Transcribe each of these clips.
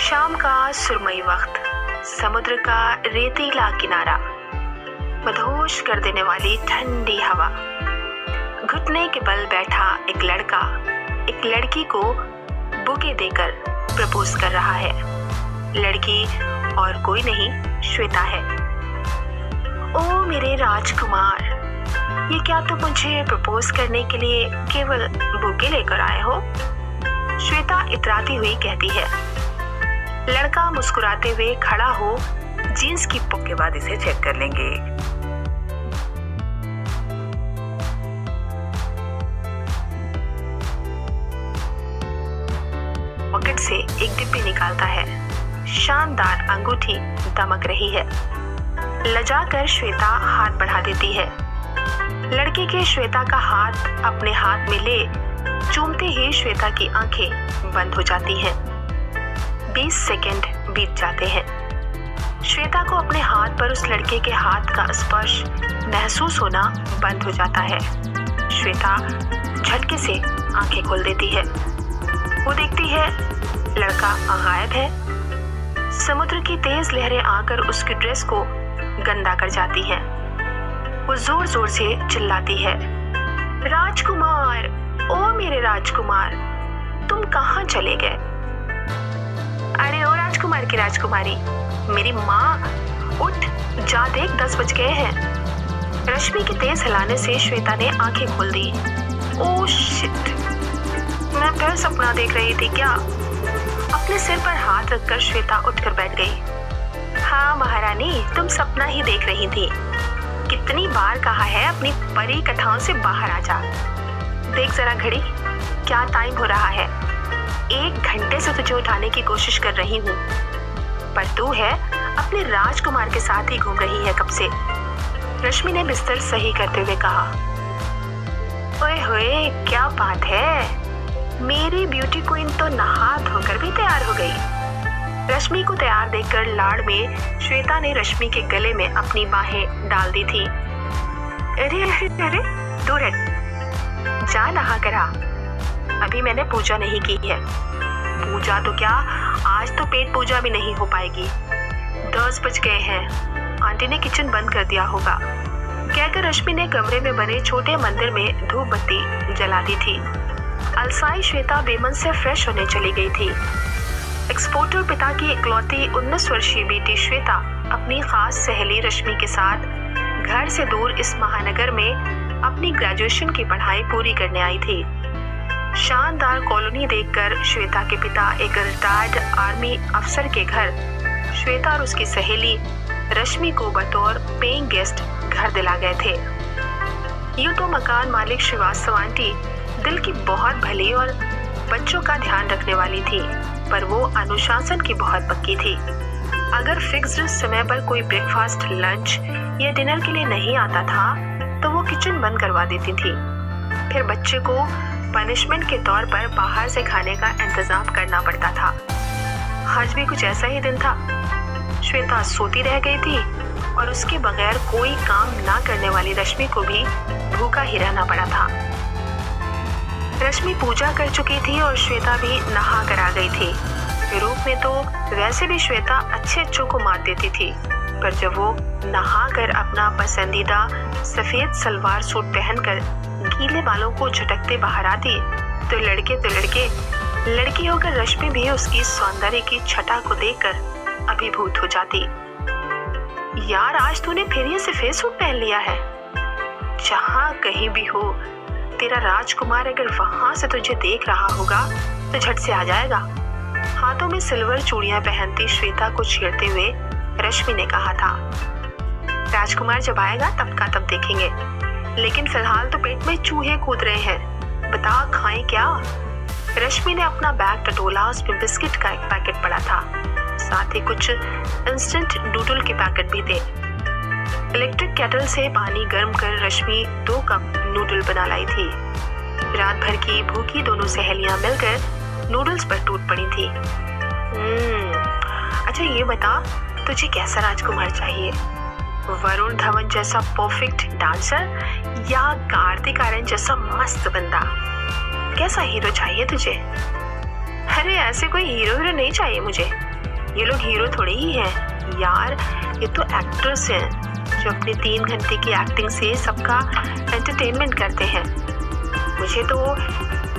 शाम का सुरमई वक्त, समुद्र का रेतीला किनारा, मदहोश कर देने वाली ठंडी हवा। घुटने के बल बैठा एक लड़का एक लड़की को बुके देकर प्रपोज कर रहा है। लड़की और कोई नहीं, श्वेता है। ओ मेरे राजकुमार, ये क्या तुम मुझे प्रपोज करने के लिए केवल बुके लेकर आए हो? श्वेता इतराती हुई कहती है। लड़का मुस्कुराते हुए खड़ा हो जींस की पॉकेट के बाद इसे चेक कर लेंगे। पॉकेट से एक डिब्बी निकालता है। शानदार अंगूठी दमक रही है। लजाकर श्वेता हाथ बढ़ा देती है। लड़के के श्वेता का हाथ अपने हाथ में ले चूमते ही श्वेता की आंखें बंद हो जाती हैं। 20 सेकंड बीत जाते हैं। श्वेता को अपने हाथ पर उस लड़के के हाथ का स्पर्श महसूस होना बंद हो जाता है। श्वेता झटके से आंखें खोल देती है। वो देखती है लड़का गायब है। समुद्र की तेज लहरें आकर उसकी ड्रेस को गंदा कर जाती हैं। वो जोर जोर से चिल्लाती है, राजकुमार, ओ मेरे राजकुमार, तुम कहाँ चले गए? अरे ओ राजकुमार की राजकुमारी, मेरी माँ, उठ, जा देख 10 बज गए हैं। रश्मि के तेज हिलाने से श्वेता ने आंखें खोल दी। ओ शिट, मैं फिर सपना देख रही थी क्या? अपने सिर पर हाथ रखकर श्वेता उठकर बैठ गई। हाँ महारानी, तुम सपना ही देख रही थी। कितनी बार कहा है अपनी परी कथाओं से बाहर आ जा। देख जरा घड़ी, क्या टाइम हो रहा है। 1 घंटे से तुझे उठाने की कोशिश कर रही हूँ, पर तू है अपने राजकुमार के साथ ही घूम रही है कब से। रश्मि ने बिस्तर सही करते हुए कहा। ओए होए, क्या बात है, मेरी ब्यूटी क्वीन तो नहा धोकर भी तैयार हो गई। रश्मि को तैयार देखकर लाड़ में श्वेता ने रश्मि के गले में अपनी बाहें डाल दी थी। अरे अरे अरे, दूर हट, जा नहा कर आ। अभी मैंने पूजा नहीं की है। पूजा तो क्या, आज तो पेट पूजा भी नहीं हो पाएगी। 10 बज गए हैं। आंटी ने किचन बंद कर दिया होगा, कहकर रश्मि ने कमरे में बने छोटे मंदिर में धूप बत्ती जला दी थी। अलसाई श्वेता बेमन से फ्रेश होने चली गई थी। एक्सपोर्टर पिता की इकलौती 19 वर्षीय बेटी श्वेता अपनी खास सहेली रश्मि के साथ घर से दूर इस महानगर में अपनी ग्रेजुएशन की पढ़ाई पूरी करने आई थी। शानदार कॉलोनी देखकर श्वेता के पिता एक रिटायर्ड आर्मी अफसर के घर श्वेता और उसकी सहेली रश्मि को बतौर पेइंग गेस्ट घर दिला गए थे। यूं तो मकान मालिक श्रीवास्तव आंटी दिल की बहुत भली और बच्चों का ध्यान रखने वाली थी, पर वो अनुशासन की बहुत पक्की थी। अगर फिक्स्ड समय पर कोई ब्रेकफास्ट, लंच या डिनर के लिए नहीं आता था तो वो किचन बंद करवा देती थी। फिर बच्चे को पनिशमेंट के तौर पर बाहर से खाने का इंतजाम करना पड़ता था। आज भी कुछ ऐसा ही दिन था। श्वेता सोती रह गई थी और उसके बगैर कोई काम ना करने वाली रश्मि को भी भूखा ही रहना पड़ा था। रश्मि पूजा कर चुकी थी और श्वेता भी नहा कर आ गई थी। रूप में तो वैसे भी श्वेता अच्छे को मात देती थी, पर जब वो नहा कर अपना पसंदीदा सफेद सलवार सूट पहनकर गीले बालों को झटकते बाहर आती तो लड़के लड़की होकर रश्मि भी उसकी सौंदर्य की छटा को देखकर अभिभूत हो जाती। यार, आज तूने फिर ये सफेद सूट पहन लिया है। जहाँ कहीं भी हो, तेरा राजकुमार अगर वहां से तुझे देख रहा होगा तो झट से आ जाएगा। हाथों में सिल्वर चूड़ियां पहनती श्वेता को छेड़ते हुए रश्मि ने कहा था, राजकुमार जब आएगा तब का तब देखेंगे, लेकिन फिलहाल तो पेट में चूहे कूद रहे हैं। बता, खाएं क्या? रश्मि ने अपना बैग टटोला। उसमें बिस्किट का एक पैकेट पड़ा था, साथ ही कुछ इंस्टेंट नूडल के पैकेट भी थे। इलेक्ट्रिक केटल से पानी गर्म कर रश्मि 2 कप नूडल बना लाई थी। रात भर की भूखी दोनों सहेलियां मिलकर नूडल्स पर टूट पड़ी थी। अच्छा ये बता, तुझे कैसा राजकुमार चाहिए? वरुण धवन जैसा परफेक्ट डांसर या कार्तिक आर्यन जैसा मस्त बंदा? कैसा हीरो चाहिए तुझे? अरे ऐसे कोई हीरो नहीं चाहिए मुझे, ये लोग हीरो थोड़े ही हैं यार, ये तो एक्टर्स हैं जो अपने 3 घंटे की एक्टिंग से सबका एंटरटेनमेंट करते हैं। मुझे तो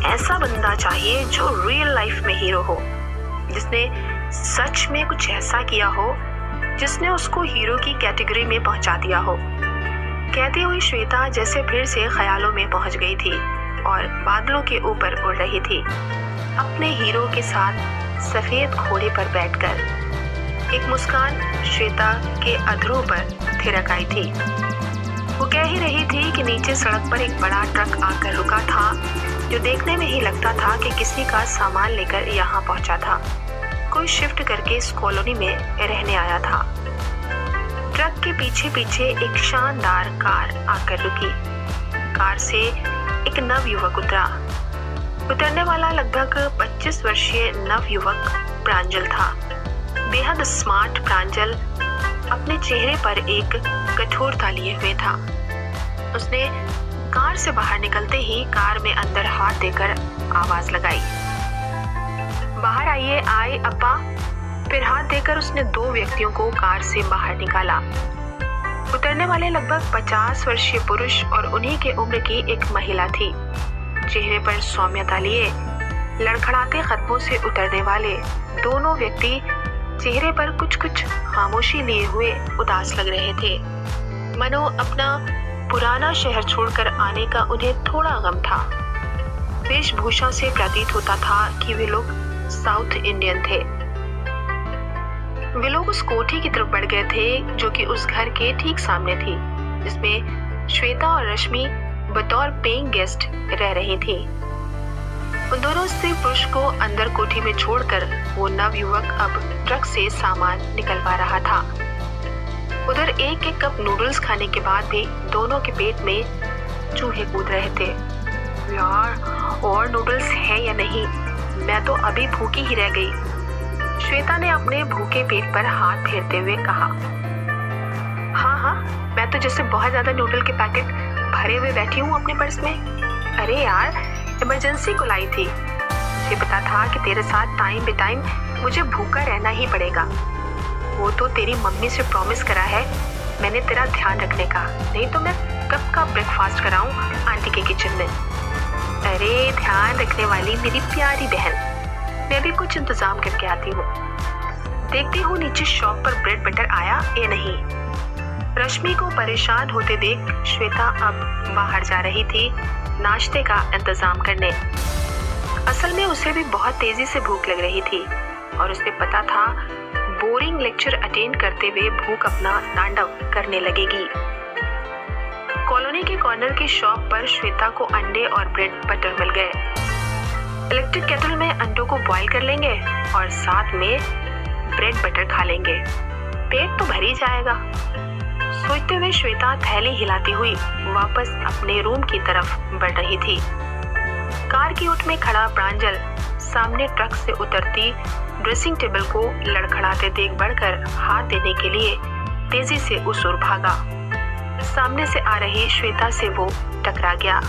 ऐसा बंदा चाहिए जो रियल लाइफ में हीरो हो, जिसने सच में कुछ ऐसा किया हो जिसने उसको हीरो की कैटेगरी में पहुंचा दिया हो। कहती हुई श्वेता जैसे फिर से ख्यालों में पहुंच गई थी और बादलों के ऊपर उड़ रही थी, अपने हीरो के साथ सफेद घोड़े पर बैठकर। एक मुस्कान श्वेता के अधरों पर थिरक आई थी। वो कह ही रही थी कि नीचे सड़क पर एक बड़ा ट्रक आकर रुका था, जो देखने में ही लगता था कि किसी का सामान लेकर यहाँ पहुंचा था। कोई शिफ्ट करके इस कॉलोनी में रहने आया था। ट्रक के पीछे पीछे एक शानदार कार आकर रुकी। कार से एक नवयुवक उतरा। उतरने वाला लगभग 25 वर्षीय नवयुवक प्रांजल था। बेहद स्मार्ट प्रांजल अपने चेहरे पर एक कठोरता लिए हुए था। उसने कार से बाहर निकलते ही कार में अंदर हाथ देकर आवाज लगाई, बाहर आइए आए अप्पा। फिर हाथ देकर उसने 2 व्यक्तियों को कार से बाहर निकाला। उतरने वाले लगभग 50 वर्षीय पुरुष और उन्हीं के उम्र की एक महिला थी। चेहरे पर सौम्यता लिए लड़खड़ाते कदमों से उतरने वाले दोनों व्यक्ति चेहरे पर कुछ खामोशी लिए हुए उदास लग रहे थे, मानो अपना पुराना शहर छोड़कर आने का उन्हें थोड़ा गम था। वेशभूषा से प्रतीत होता था कि वे लोग साउथ इंडियन थे। वे लोग उस कोठी की तरफ बढ़ गए थे जो कि उस घर के ठीक सामने थी, जिसमें श्वेता और रश्मि बतौर पेइंग गेस्ट रह रही थी। उन दोनों स्त्री पुरुष को अंदर कोठी में छोड़कर वो नवयुवक अब ट्रक से सामान निकलवा रहा था। उधर एक कप नूडल्स खाने के बाद भी दोनों के पेट में चूहे कूद रहे थे। यार, और नूडल्स है या नहीं, मैं तो अभी भूखी ही रह गई। श्वेता ने अपने भूखे पेट पर हाथ फेरते हुए कहा। हाँ, मैं तो जैसे बहुत ज्यादा नूडल के पैकेट भरे हुए बैठी हूँ अपने पर्स में। अरे यार, इमरजेंसी को लाई थी। मुझे पता था कि तेरे साथ टाइम बे टाइम मुझे भूखा रहना ही पड़ेगा। वो तो तेरी मम्मी से प्रॉमिस करा है मैंने तेरा ध्यान रखने का, नहीं तो मैं कब का ब्रेकफास्ट कराऊं आंटी के किचन में। अरे ध्यान रखने वाली मेरी प्यारी बहन, मैं भी कुछ इंतजाम करके आती हूँ। देखती हूँ नीचे शॉप पर ब्रेड बटर आया या नहीं। रश्मि को परेशान होते देख श्वेता अब बाहर जा रही थी नाश्ते का इंतजाम करने। असल में उसे भी बहुत तेजी से भूख लग रही थी और उसे पता था बोरिंग लेक्चर अटेंड करते हुए भूख अपना तांडव करने लगेगी। कॉलोनी के कॉर्नर की शॉप पर श्वेता को अंडे और ब्रेड बटर मिल गए। इलेक्ट्रिक केटल में अंडों को बॉईल कर लेंगे और साथ में ब्रेड बटर खा लेंगे, पेट तो भर ही जाएगा। सोचते हुए श्वेता थैली हिलाती हुई वापस अपने रूम की तरफ बढ़ रही थी। कार की ओट में खड़ा प्रांजल सामने ट्रक से उतरती ड्रेसिंग टेबल को लड़खड़ाते देख बढ़कर हाथ देने के लिए तेजी से उस ओर भागा। सामने से आ रही श्वेता से वो टकरा गया।